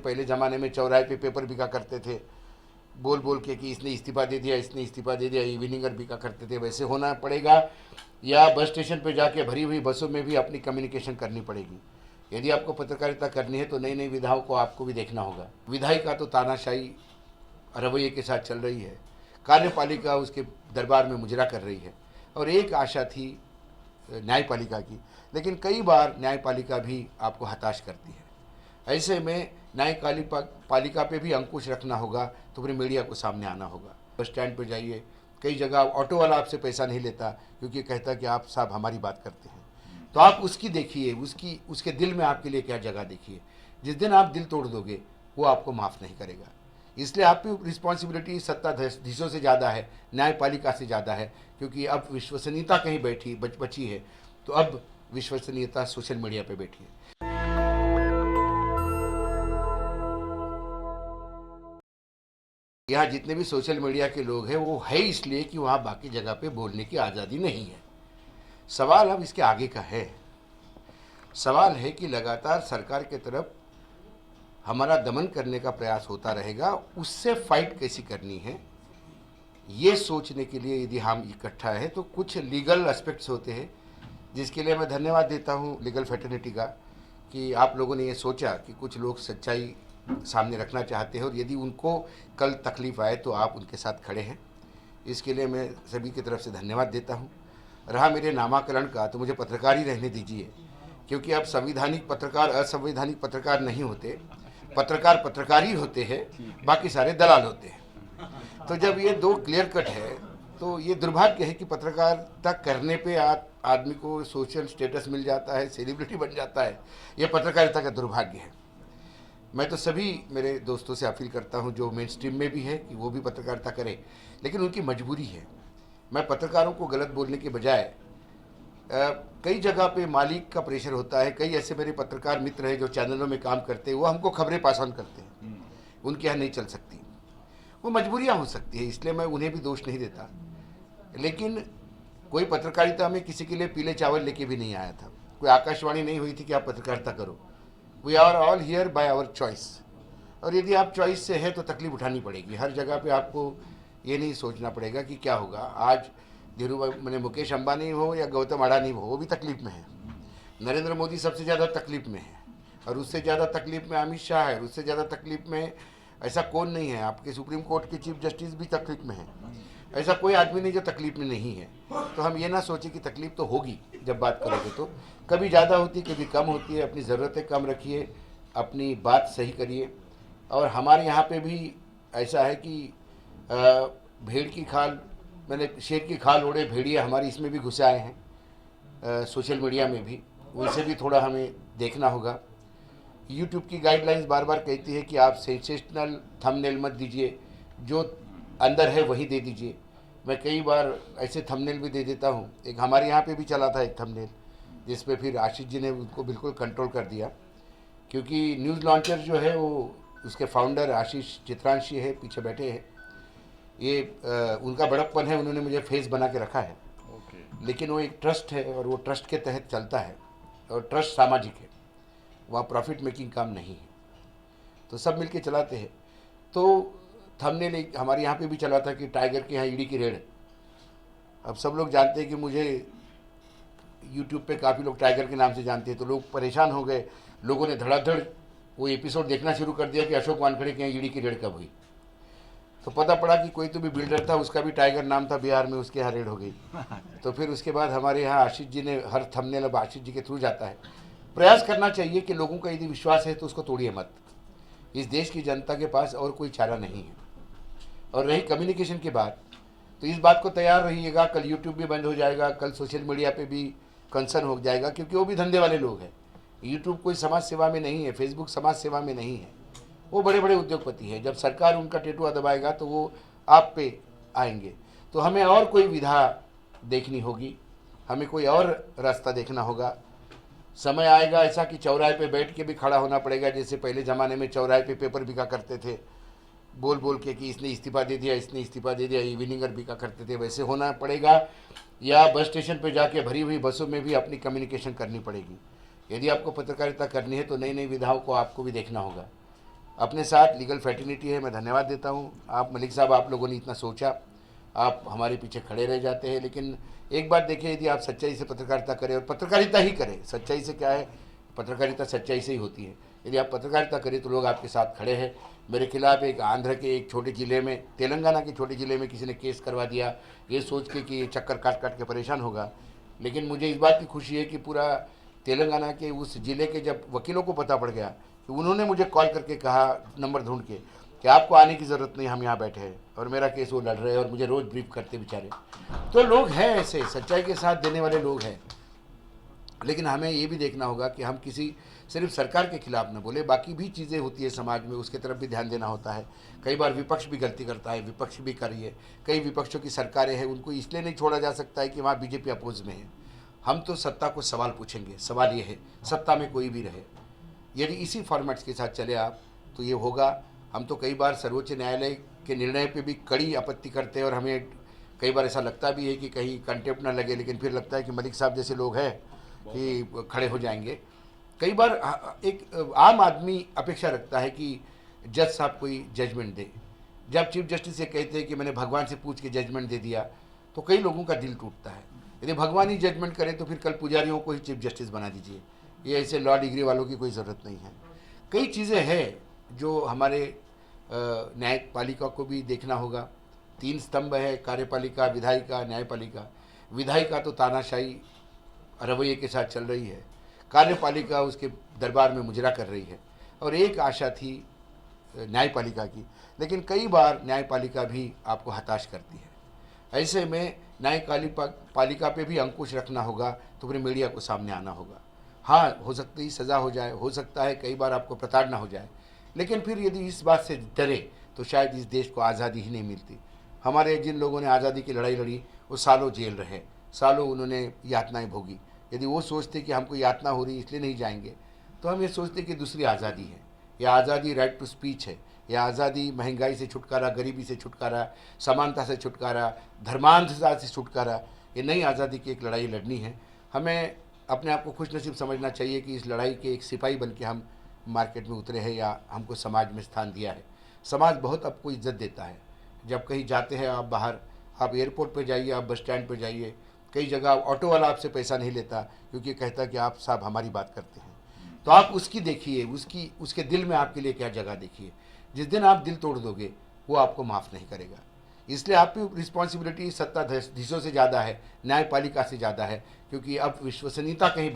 पहले ज़माने में चौराहे पे पेपर बिका करते थे, बोल बोल के कि इसने इस्तीफ़ा दे दिया, इसने इस्तीफ़ा दे दिया, इवनिंगर बिका करते थे। वैसे होना पड़ेगा, या बस स्टेशन पे जाके भरी हुई बसों में भी अपनी कम्युनिकेशन करनी पड़ेगी। यदि आपको पत्रकारिता करनी है तो नई नई विधाओं को आपको भी देखना होगा। विधायिका तो तानाशाही रवैये के साथ चल रही है, कार्यपालिका उसके दरबार में मुजरा कर रही है, और एक आशा थी न्यायपालिका की, लेकिन कई बार न्यायपालिका भी आपको हताश करती है। ऐसे में न्यायपालिका पे भी अंकुश रखना होगा, तो फिर मीडिया को सामने आना होगा। बस स्टैंड पर जाइए, कई जगह ऑटो वाला आपसे पैसा नहीं लेता, क्योंकि कहता कि आप साहब हमारी बात करते हैं। तो आप उसकी देखिए, उसके दिल में आपके लिए क्या जगह देखिए। जिस दिन आप दिल तोड़ दोगे वो आपको माफ़ नहीं करेगा। इसलिए आपकी रिस्पॉन्सिबिलिटी सत्ताधीशों से ज़्यादा है, न्यायपालिका से ज़्यादा है, क्योंकि अब विश्वसनीयता कहीं बची है, तो अब विश्वसनीयता सोशल मीडिया पे बैठी है। यहाँ जितने भी सोशल मीडिया के लोग हैं वो है इसलिए कि वहाँ बाकी जगह पे बोलने की आज़ादी नहीं है। सवाल अब इसके आगे का है। सवाल है कि लगातार सरकार के तरफ हमारा दमन करने का प्रयास होता रहेगा, उससे फाइट कैसी करनी है, ये सोचने के लिए यदि हम इकट्ठा है तो कुछ लीगल एस्पेक्ट्स होते हैं, जिसके लिए मैं धन्यवाद देता हूँ लीगल फैटर्निटी का, कि आप लोगों ने ये सोचा कि कुछ लोग सच्चाई सामने रखना चाहते हैं, और यदि उनको कल तकलीफ़ आए तो आप उनके साथ खड़े हैं। इसके लिए मैं सभी की तरफ से धन्यवाद देता हूँ। रहा मेरे नामाकरण का, तो मुझे पत्रकार ही रहने दीजिए, क्योंकि अब संवैधानिक पत्रकार असंवैधानिक पत्रकार नहीं होते, पत्रकार पत्रकार ही होते हैं, बाकी सारे दलाल होते हैं। तो जब ये दो क्लियर कट है, तो ये दुर्भाग्य है कि पत्रकारिता करने पे आदमी को सोशल स्टेटस मिल जाता है, सेलिब्रिटी बन जाता है। ये पत्रकारिता का दुर्भाग्य है। मैं तो सभी मेरे दोस्तों से अपील करता हूं जो मेन स्ट्रीम में भी है कि वो भी पत्रकारिता करें, लेकिन उनकी मजबूरी है। मैं पत्रकारों को गलत बोलने के बजाय, कई जगह पे मालिक का प्रेशर होता है। कई ऐसे मेरे पत्रकार मित्र हैं जो चैनलों में काम करते हैं, वो हमको खबरें पास ऑन करते हैं, उनके यहाँ नहीं चल सकती, वो मजबूरियाँ हो सकती है, इसलिए मैं उन्हें भी दोष नहीं देता। लेकिन कोई पत्रकारिता में किसी के लिए पीले चावल लेके भी नहीं आया था, कोई आकाशवाणी नहीं हुई थी कि आप पत्रकारिता करो। We are all here by our choice, और यदि आप चॉइस से है तो तकलीफ उठानी पड़ेगी। हर जगह पे आपको ये नहीं सोचना पड़ेगा कि क्या होगा। आज मैंने मुकेश अंबानी हो या गौतम अडानी हो, वो भी तकलीफ में है। नरेंद्र मोदी सबसे ज़्यादा तकलीफ में है, और उससे ज़्यादा तकलीफ में अमित शाह है, उससे ज़्यादा तकलीफ में ऐसा कौन नहीं है। आपके सुप्रीम कोर्ट के चीफ जस्टिस भी तकलीफ में है, ऐसा कोई आदमी नहीं जो तकलीफ में नहीं है। तो हम ये ना सोचें कि तकलीफ तो होगी, जब बात करोगे तो कभी ज़्यादा होती है, कभी कम होती है। अपनी ज़रूरतें कम रखिए, अपनी बात सही करिए। और हमारे यहाँ पे भी ऐसा है कि भेड़ की खाल, मैंने शेर की खाल ओढ़े भेड़िए हमारे इसमें भी घुसे आए हैं, सोशल मीडिया में भी, उनसे भी थोड़ा हमें देखना होगा। यूट्यूब की गाइडलाइंस बार बार कहती है कि आप सेंसेशनल थंबनेल मत दीजिए, जो अंदर है वही दे दीजिए। मैं कई बार ऐसे थंबनेल भी दे देता हूँ। एक हमारे यहाँ पे भी चला था एक थंबनेल, जिस पे फिर आशीष जी ने उनको बिल्कुल कंट्रोल कर दिया, क्योंकि न्यूज़ लॉन्चर जो है वो उसके फाउंडर आशीष चित्रांशी है, पीछे बैठे हैं। ये उनका बड़प्पन है, उन्होंने मुझे फेस बना के रखा है। लेकिन वो एक ट्रस्ट है, और वो ट्रस्ट के तहत चलता है, और ट्रस्ट सामाजिक है, वहाँ प्रॉफिट मेकिंग काम नहीं है, तो सब मिलके चलाते हैं। तो थंबनेल एक हमारे यहाँ पे भी चला था कि टाइगर के यहाँ ईडी की रेड। अब सब लोग जानते हैं कि मुझे यूट्यूब पे काफ़ी लोग टाइगर के नाम से जानते हैं, तो लोग परेशान हो गए। लोगों ने धड़ाधड़ वो एपिसोड देखना शुरू कर दिया कि अशोक वानखेड़े के यहाँ ईडी की रेड कब हुई। तो पता पड़ा कि कोई तो भी बिल्डर था, उसका भी टाइगर नाम था बिहार में, उसके यहाँ रेड हो गई। तो फिर उसके बाद हमारे यहाँ आशीष जी ने, हर थंबनेल अब आशीष जी के थ्रू जाता है। प्रयास करना चाहिए कि लोगों का यदि विश्वास है तो उसको तोड़िए मत। इस देश की जनता के पास और कोई चारा नहीं है। और रही कम्युनिकेशन की बात, तो इस बात को तैयार रहिएगा, कल यूट्यूब भी बंद हो जाएगा, कल सोशल मीडिया पे भी कंसर्न हो जाएगा, क्योंकि वो भी धंधे वाले लोग हैं। यूट्यूब कोई समाज सेवा में नहीं है, फेसबुक समाज सेवा में नहीं है, वो बड़े बड़े उद्योगपति हैं। जब सरकार उनका टेटुआ दबाएगा तो वो आप पे आएंगे। तो हमें और कोई विधा देखनी होगी, हमें कोई और रास्ता देखना होगा। समय आएगा ऐसा कि चौराहे पे बैठ के भी खड़ा होना पड़ेगा, जैसे पहले ज़माने में चौराहे पे पेपर बिका करते थे, बोल बोल के कि इसने इस्तीफ़ा दे दिया, इसने इस्तीफ़ा दे दिया, इवनिंगर बिका करते थे। वैसे होना पड़ेगा, या बस स्टेशन पे जाके भरी हुई बसों में भी अपनी कम्युनिकेशन करनी पड़ेगी। यदि आपको पत्रकारिता करनी है तो नई नई विधाओं को आपको भी देखना होगा। अपने साथ लीगल फैटर्निटी है, मैं धन्यवाद देता हूँ। आप मलिक साहब, आप लोगों ने इतना सोचा, आप हमारे पीछे खड़े रह जाते हैं। लेकिन एक बात देखिए, यदि आप सच्चाई से पत्रकारिता करें, और पत्रकारिता ही करें, सच्चाई से क्या है, पत्रकारिता सच्चाई से ही होती है। यदि आप पत्रकारिता करें तो लोग आपके साथ खड़े हैं। मेरे खिलाफ एक आंध्र के एक छोटे ज़िले में, तेलंगाना के छोटे ज़िले में किसी ने केस करवा दिया, ये सोच के कि ये चक्कर काट काट के परेशान होगा। लेकिन मुझे इस बात की खुशी है कि पूरा तेलंगाना के उस ज़िले के जब वकीलों को पता पड़ गया, तो उन्होंने मुझे कॉल करके कहा, नंबर ढूंढ के, कि आपको आने की ज़रूरत नहीं, हम यहाँ बैठे हैं, और मेरा केस वो लड़ रहे हैं और मुझे रोज़ ब्रीफ करते बेचारे। तो लोग हैं ऐसे, सच्चाई के साथ देने वाले लोग हैं। लेकिन हमें ये भी देखना होगा कि हम किसी सिर्फ सरकार के खिलाफ न बोले, बाकी भी चीज़ें होती है समाज में, उसके तरफ भी ध्यान देना होता है। कई बार विपक्ष भी गलती करता है, विपक्ष भी करिए, कई विपक्षों की सरकारें हैं, उनको इसलिए नहीं छोड़ा जा सकता है कि वहाँ बीजेपी अपोज में है। हम तो सत्ता को सवाल पूछेंगे। सवाल ये है, सत्ता में कोई भी रहे, यदि इसी फॉर्मेट्स के साथ चले आप तो ये होगा। हम तो कई बार सर्वोच्च न्यायालय के निर्णय पे भी कड़ी आपत्ति करते हैं, और हमें कई बार ऐसा लगता भी है कि कहीं कंटेम्प्ट ना लगे, लेकिन फिर लगता है कि मलिक साहब जैसे लोग हैं कि खड़े हो जाएंगे। कई बार एक आम आदमी अपेक्षा रखता है कि जज साहब कोई जजमेंट दे। जब चीफ जस्टिस ये कहते हैं कि मैंने भगवान से पूछ के जजमेंट दे दिया, तो कई लोगों का दिल टूटता है। यदि भगवान ही जजमेंट करे तो फिर कल पुजारियों को ही चीफ जस्टिस बना दीजिए। ये ऐसे लॉ डिग्री वालों की कोई ज़रूरत नहीं है। कई चीज़ें हैं जो हमारे न्यायपालिका को भी देखना होगा। 3 स्तंभ है, कार्यपालिका, विधायिका, न्यायपालिका। विधायिका तो तानाशाही रवैये के साथ चल रही है, कार्यपालिका उसके दरबार में मुजरा कर रही है, और एक आशा थी न्यायपालिका की। लेकिन कई बार न्यायपालिका भी आपको हताश करती है। ऐसे में न्यायपालिका पे भी अंकुश रखना होगा, तो फिर मीडिया को सामने आना होगा। हाँ, हो सकती है सज़ा हो जाए, हो सकता है कई बार आपको प्रताड़ना हो जाए, लेकिन फिर यदि इस बात से डरे तो शायद इस देश को आज़ादी ही नहीं मिलती। हमारे जिन लोगों ने आज़ादी की लड़ाई लड़ी, वो सालों जेल रहे, सालों उन्होंने यातनाएं भोगी। यदि वो सोचते कि हमको यातना हो रही इसलिए नहीं जाएंगे, तो हम ये सोचते कि दूसरी आज़ादी है। यह आज़ादी राइट टू स्पीच है, यह आज़ादी महंगाई से छुटकारा, गरीबी से छुटकारा, समानता से छुटकारा, धर्मांधता से छुटकारा, ये नई आज़ादी की एक लड़ाई लड़नी है। हमें अपने आप को खुशनसीब समझना चाहिए कि इस लड़ाई के एक सिपाही बन के हम मार्केट में उतरे हैं, या हमको समाज में स्थान दिया है। समाज बहुत आपको इज्जत देता है। जब कहीं जाते हैं आप बाहर, आप एयरपोर्ट पे जाइए, आप बस स्टैंड पे जाइए, कई जगह ऑटो वाला आपसे पैसा नहीं लेता, क्योंकि कहता कि आप साहब हमारी बात करते हैं। तो आप उसकी देखिए, उसके दिल में आपके लिए क्या जगह देखिए। जिस दिन आप दिल तोड़ दोगे, वो आपको माफ़ नहीं करेगा। इसलिए आपकी रिस्पॉन्सिबिलिटी सत्ताधीशों से ज़्यादा है, न्यायपालिका से ज़्यादा है, क्योंकि अब विश्वसनीयता कहीं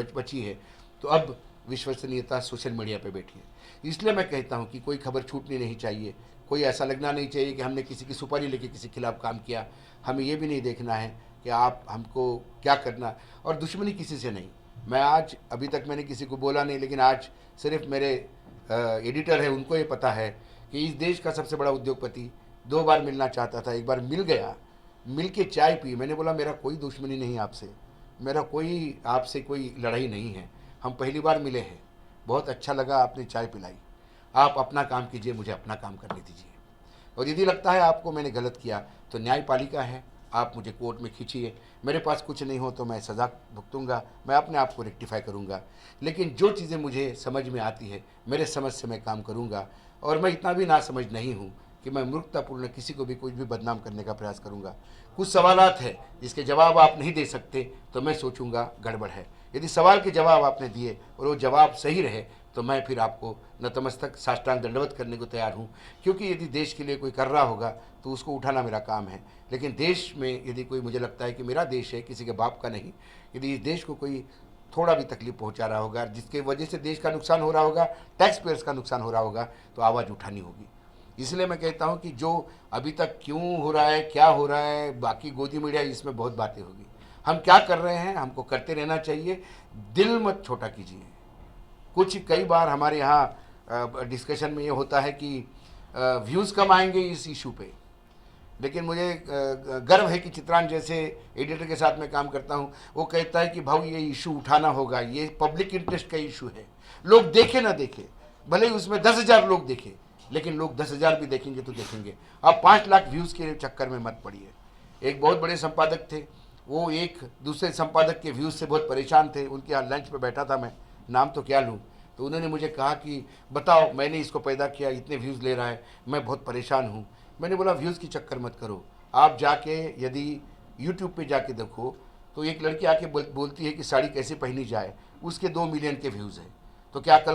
बची है, तो अब विश्वसनीयता सोशल मीडिया पे बैठी है। इसलिए मैं कहता हूँ कि कोई खबर छूटनी नहीं चाहिए, कोई ऐसा लगना नहीं चाहिए कि हमने किसी की सुपारी लेके किसी के खिलाफ काम किया। हमें ये भी नहीं देखना है कि आप हमको क्या करना, और दुश्मनी किसी से नहीं। मैं आज अभी तक मैंने किसी को बोला नहीं, लेकिन आज सिर्फ मेरे एडिटर है, उनको ये पता है कि इस देश का सबसे बड़ा उद्योगपति 2 बार मिलना चाहता था। एक बार मिल गया, मिल के चाय पी, मैंने बोला मेरा कोई दुश्मनी नहीं आपसे, मेरा कोई आपसे कोई लड़ाई नहीं है, हम पहली बार मिले हैं, बहुत अच्छा लगा, आपने चाय पिलाई, आप अपना काम कीजिए, मुझे अपना काम करने दीजिए। और यदि लगता है आपको मैंने गलत किया, तो न्यायपालिका है, आप मुझे कोर्ट में खींचिए, मेरे पास कुछ नहीं हो तो मैं सज़ा भुगतूंगा, मैं अपने आप को रेक्टिफाई करूंगा। लेकिन जो चीज़ें मुझे समझ में आती है, मेरे समझ से मैं काम करूंगा, और मैं इतना भी नासमझ नहीं हूँ कि मैं मूर्खतापूर्ण किसी को भी कुछ भी बदनाम करने का प्रयास करूंगा। कुछ सवालात है जिसके जवाब आप नहीं दे सकते, तो मैं सोचूंगा गड़बड़ है। यदि सवाल के जवाब आपने दिए और वो जवाब सही रहे, तो मैं फिर आपको नतमस्तक साष्टांग दंडवत करने को तैयार हूँ, क्योंकि यदि देश के लिए कोई कर रहा होगा तो उसको उठाना मेरा काम है। लेकिन देश में यदि कोई मुझे लगता है कि मेरा देश है, किसी के बाप का नहीं, यदि इस देश को कोई थोड़ा भी तकलीफ पहुंचा रहा होगा, जिसके वजह से देश का नुकसान हो रहा होगा, टैक्स पेयर्स का नुकसान हो रहा होगा, तो आवाज़ उठानी होगी। इसलिए मैं कहता हूं कि जो अभी तक क्यों हो रहा है, क्या हो रहा है, बाकी गोदी मीडिया, इसमें बहुत बातें होगी। हम क्या कर रहे हैं, हमको करते रहना चाहिए, दिल मत छोटा कीजिए। कुछ कई बार हमारे यहाँ डिस्कशन में ये होता है कि व्यूज़ कम आएंगे इस इशू पे, लेकिन मुझे गर्व है कि चित्रांश जैसे एडिटर के साथ मैं काम करता हूँ, वो कहता है कि भाई ये इशू उठाना होगा, ये पब्लिक इंटरेस्ट का इशू है, लोग देखे ना देखे, भले ही उसमें 10,000 लोग देखे, लेकिन लोग 10,000 भी देखेंगे तो देखेंगे। आप 5 लाख व्यूज़ के चक्कर में मत पड़िए। एक बहुत बड़े संपादक थे, वो एक दूसरे संपादक के व्यूज़ से बहुत परेशान थे, उनके यहाँ लंच पे बैठा था मैं, नाम तो क्या लूँ, तो उन्होंने मुझे कहा कि बताओ, मैंने इसको पैदा किया, इतने व्यूज़ ले रहा है, मैं बहुत परेशान हूँ। मैंने बोला व्यूज़ की चक्कर मत करो, आप जाके यदि यूट्यूब पे जाके देखो तो एक लड़की आके बोलती है कि साड़ी कैसे पहनी जाए, उसके 2 मिलियन के व्यूज़ हैं। तो क्या कल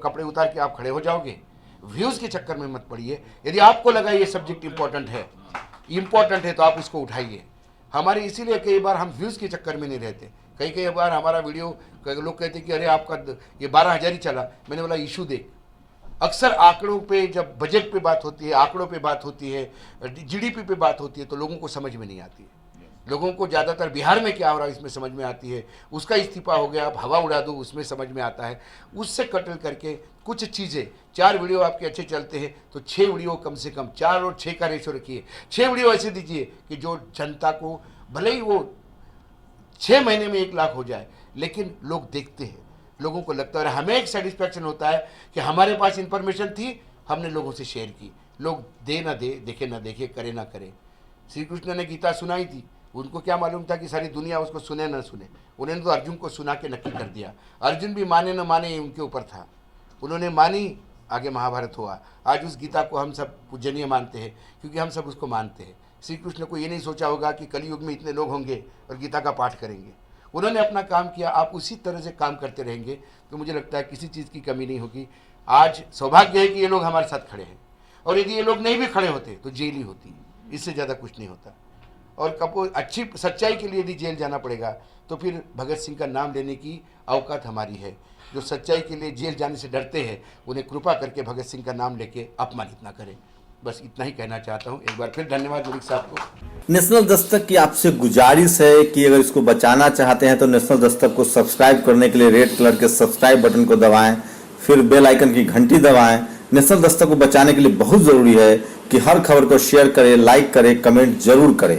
कपड़े उतार के आप खड़े हो जाओगे? व्यूज़ के चक्कर में मत पड़िए। यदि आपको लगा ये सब्जेक्ट इम्पोर्टेंट है तो आप उसको उठाइए। हमारे इसीलिए कई बार हम व्यूज़ के चक्कर में नहीं रहते। कई बार हमारा वीडियो लोग कहते कि अरे आपका ये 12,000 ही चला। मैंने बोला इशू देख। अक्सर आंकड़ों पे, जब बजट पे बात होती है, आंकड़ों पे बात होती है, जीडीपी पे बात होती है, तो लोगों को समझ में नहीं आती है। लोगों को ज़्यादातर बिहार में क्या हो रहा है इसमें समझ में आती है, उसका इस्तीफा हो गया, आप हवा उड़ा दो, उसमें समझ में आता है। उससे कटल करके कुछ चीज़ें, 4 वीडियो आपके अच्छे चलते हैं तो 6 वीडियो कम से कम 4 और 6 का रेशो रखिए। 6 वीडियो ऐसे दीजिए कि जो जनता को, भले ही वो 6 महीने में 1 लाख हो जाए, लेकिन लोग देखते हैं, लोगों को लगता है। और हमें एक सेटिस्फैक्शन होता है कि हमारे पास इंफॉर्मेशन थी, हमने लोगों से शेयर की। लोग दे ना दे, देखे ना देखे, करे ना करे। श्री कृष्ण ने गीता सुनाई थी, उनको क्या मालूम था कि सारी दुनिया उसको सुने ना सुने। उन्होंने तो अर्जुन को सुना के नक्की कर दिया। अर्जुन भी माने न माने ये उनके ऊपर था, उन्होंने मानी, आगे महाभारत हुआ। आज उस गीता को हम सब पूजनीय मानते हैं क्योंकि हम सब उसको मानते हैं। श्री कृष्ण को ये नहीं सोचा होगा कि कलयुग में इतने लोग होंगे और गीता का पाठ करेंगे। उन्होंने अपना काम किया, आप उसी तरह से काम करते रहेंगे तो मुझे लगता है किसी चीज़ की कमी नहीं होगी। आज सौभाग्य है कि ये लोग हमारे साथ खड़े हैं, और यदि ये लोग नहीं भी खड़े होते तो जेल ही होती, इससे ज़्यादा कुछ नहीं होता। और कब अच्छी सच्चाई के लिए यदि जेल जाना पड़ेगा तो फिर भगत सिंह का नाम लेने की औकात हमारी है। जो सच्चाई के लिए जेल जाने से डरते हैं, उन्हें कृपा करके भगत सिंह का नाम लेके अपमानित ना करें। बस इतना ही कहना चाहता हूँ। एक बार फिर धन्यवाद मुलिक साहब को। नेशनल दस्तक की आपसे गुजारिश है कि अगर इसको बचाना चाहते हैं तो नेशनल दस्तक को सब्सक्राइब करने के लिए रेड कलर के सब्सक्राइब बटन को दबाएं, फिर बेल आइकन की घंटी दबाएं। नेशनल दस्तक को बचाने के लिए बहुत जरूरी है कि हर खबर को शेयर करें, लाइक करें, कमेंट जरूर करें।